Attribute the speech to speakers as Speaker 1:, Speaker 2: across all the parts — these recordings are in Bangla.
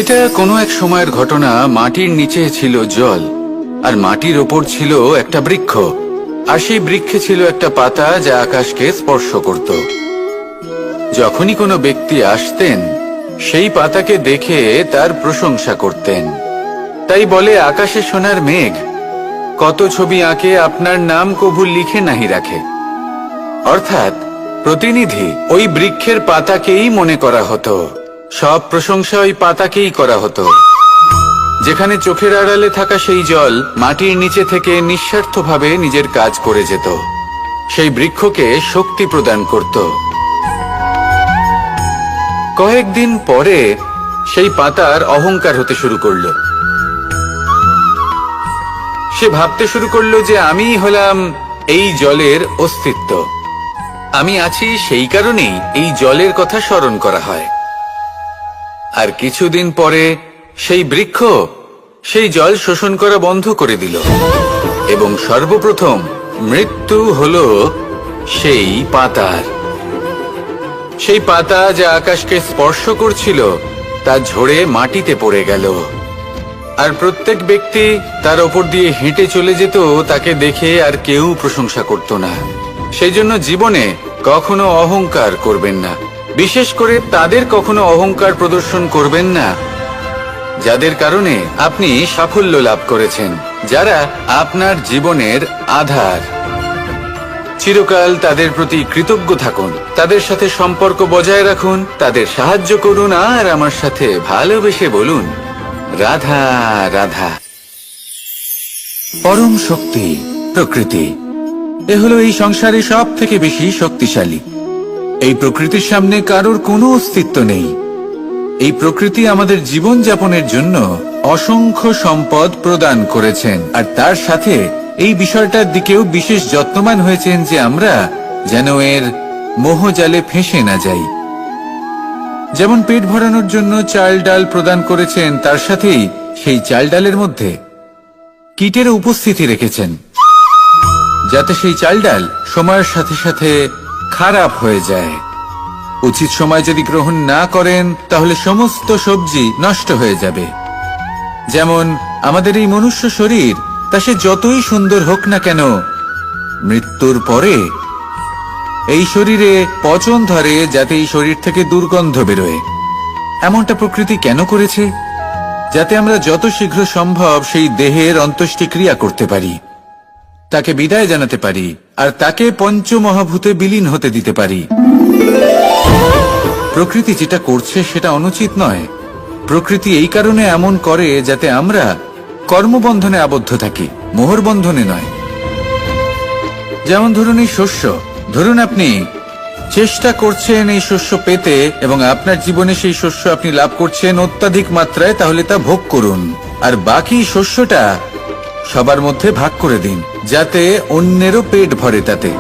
Speaker 1: এটা কোনো এক সময়ের ঘটনা। মাটির নিচে ছিল জল, আর মাটির ওপর ছিল একটা বৃক্ষ, আর সেই বৃক্ষে ছিল একটা পাতা যা আকাশকে স্পর্শ করত। যখনই কোনো ব্যক্তি আসতেন, সেই পাতাকে দেখে তার প্রশংসা করতেন। তাই বলে, আকাশে সোনার মেঘ কত ছবি আঁকে, আপনার নাম কভু লিখে নাহি রাখে। অর্থাৎ প্রতিনিধি ওই বৃক্ষের পাতাকেই মনে করা হতো, সব প্রশংসা ওই পাতাকেই করা হতো। যেখানে চোখের আড়ালে থাকা সেই জল মাটির নিচে থেকে নিঃস্বার্থভাবে নিজের কাজ করে যেত, সেই বৃক্ষকে শক্তি প্রদান করত। কয়েকদিন পরে সেই পাতার অহংকার হতে শুরু করলো। সে ভাবতে শুরু করলো যে আমিই হলাম এই জলের অস্তিত্ব, আমি আছি সেই কারণেই এই জলের কথা স্মরণ করা হয়। আর কিছুদিন পরে সেই বৃক্ষ সেই জল শোষণ করা বন্ধ করে দিল, এবং সর্বপ্রথম মৃত্যু হলো সেই পাতার। সেই পাতা যা আকাশকে স্পর্শ করছিল তা ঝরে মাটিতে পড়ে গেল, আর প্রত্যেক ব্যক্তি তার ওপর দিয়ে হেঁটে চলে যেত, তাকে দেখে আর কেউ প্রশংসা করত না। সেই জন্য জীবনে কখনো অহংকার করবেন না, বিশেষ করে তাদের কখনো অহংকার প্রদর্শন করবেন না যাদের কারণে আপনি সাফল্য লাভ করেছেন, যারা আপনার জীবনের আধার। চিরকাল তাদের প্রতি কৃতজ্ঞ থাকুন, তাদের সাথে সম্পর্ক বজায় রাখুন, তাদের সাহায্য করুন, আর আমার সাথে ভালোবেসে বলুন, রাধা রাধা। পরম শক্তি প্রকৃতি, এ হলো এই সংসারে সব থেকে বেশি শক্তিশালী। এই প্রকৃতির সামনে কারোর কোনো অস্তিত্ব নেই। এই প্রকৃতি আমাদের জীবন যাপনের জন্য অসংখ্য সম্পদ প্রদান করেছেন, আর তার সাথে এই বিষয়টার দিকেও বিশেষ যত্নবান হয়েছেন যে আমরা যেন এর মোহজালে ফেঁসে না যাই। যেমন পেট ভরানোর জন্য চাল ডাল প্রদান করেছেন, তার সাথেই সেই চাল ডালের মধ্যে কীটের উপস্থিতি রেখেছেন, যাতে সেই চাল ডাল সময়ের সাথে সাথে খারাপ হয়ে যায়। উচিত সময় যদি গ্রহণ না করেন, তাহলে সমস্ত সবজি নষ্ট হয়ে যাবে। যেমন আমাদের এই মনুষ্য শরীর, তা সে যতই সুন্দর হোক না কেন, মৃত্যুর পরে এই শরীরে পচন ধরে, যাতে এই শরীর থেকে দুর্গন্ধ বেরোয়। এমনটা প্রকৃতি কেন করেছে? যাতে আমরা যত শীঘ্র সম্ভব সেই দেহের অন্ত্যেষ্টিক্রিয়া করতে পারি, তাকে বিদায় জানাতে পারি, আর তাকে পঞ্চমহাভূতে বিলীন হতে দিতে পারি। প্রকৃতি যেটা করছে সেটা অনুচিত নয়। প্রকৃতি এই কারণে এমন করে যাতে আমরা কর্মবন্ধনে আবদ্ধ থাকি, মোহর বন্ধনে নয়। যেমন ধরুন এই শস্য, ধরুন আপনি চেষ্টা করছেন এই শস্য পেতে, এবং আপনার জীবনে সেই শস্য আপনি লাভ করছেন অত্যাধিক মাত্রায়, তাহলে তা ভোগ করুন, আর বাকি শস্যটা সবার মধ্যে ভাগ করে দিন, যাতে অন্যেরও পেট ভরে তাতে।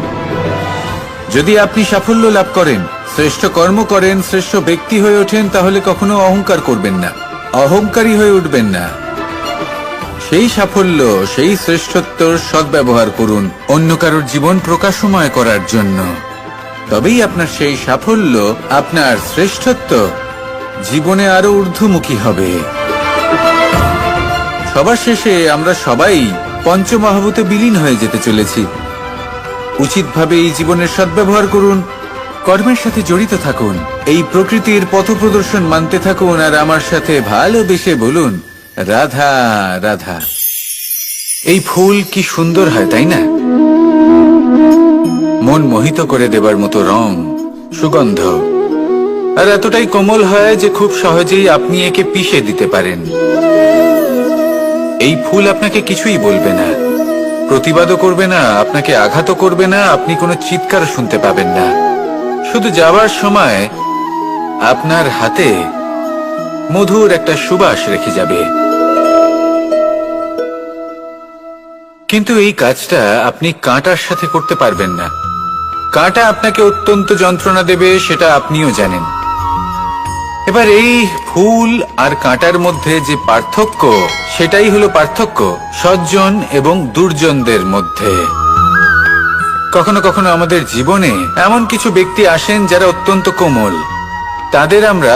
Speaker 1: যদি আপনি সাফল্য লাভ করেন, শ্রেষ্ঠ কর্ম করেন, শ্রেষ্ঠ ব্যক্তি হয়ে ওঠেন, তাহলে কখনো অহংকার করবেন না, অহংকারী হয়ে উঠবেন না। সেই সাফল্য, সেই শ্রেষ্ঠত্বর সদ্ব্যবহার করুন অন্য কারোর জীবন প্রকাশময় করার জন্য। তবেই আপনার সেই সাফল্য, আপনার শ্রেষ্ঠত্ব জীবনে আরো ঊর্ধ্বমুখী হবে। সবার শেষে আমরা সবাই পঞ্চমহাভূতে বিলীন হয়ে যেতে চলেছি। উচিতভাবে এই জীবনের সদ্ব্যবহার করুন, কর্মের সাথে জড়িত থাকুন, এই প্রকৃতির পথপ্রদর্শন মানতে থাকুন, আর আমার সাথে ভালোবেসে বলুন, রাধা রাধা। এই ফুল কি সুন্দর হয়, তাই না? মন মোহিত করে দেবার মতো রং, সুগন্ধ, আর এতটাই কোমল হয় যে খুব সহজেই আপনি একে পিষে দিতে পারেন। এই ফুল আপনাকে কিছুই বলবে না, প্রতিবাদও করবে না, আপনাকে আঘাতও করবে না, আপনি কোনো চিৎকার শুনতে পাবেন না। শুধু যাওয়ার সময় আপনার হাতে মধুর একটা সুবাস রেখে যাবে। কিন্তু এই কাজটা আপনি কাঁটার সাথে করতে পারবেন না। কাঁটা আপনাকে অত্যন্ত যন্ত্রণা দেবে, সেটা আপনিও জানেন। এবার এই ফুল আর কাঁটার মধ্যে যে পার্থক্য, সেটাই হলো পার্থক্য সজ্জন এবং দুর্জনদের মধ্যে। কখনো কখনো আমাদের জীবনে এমন কিছু ব্যক্তি আসেন যারা অত্যন্ত কোমল, তাদের আমরা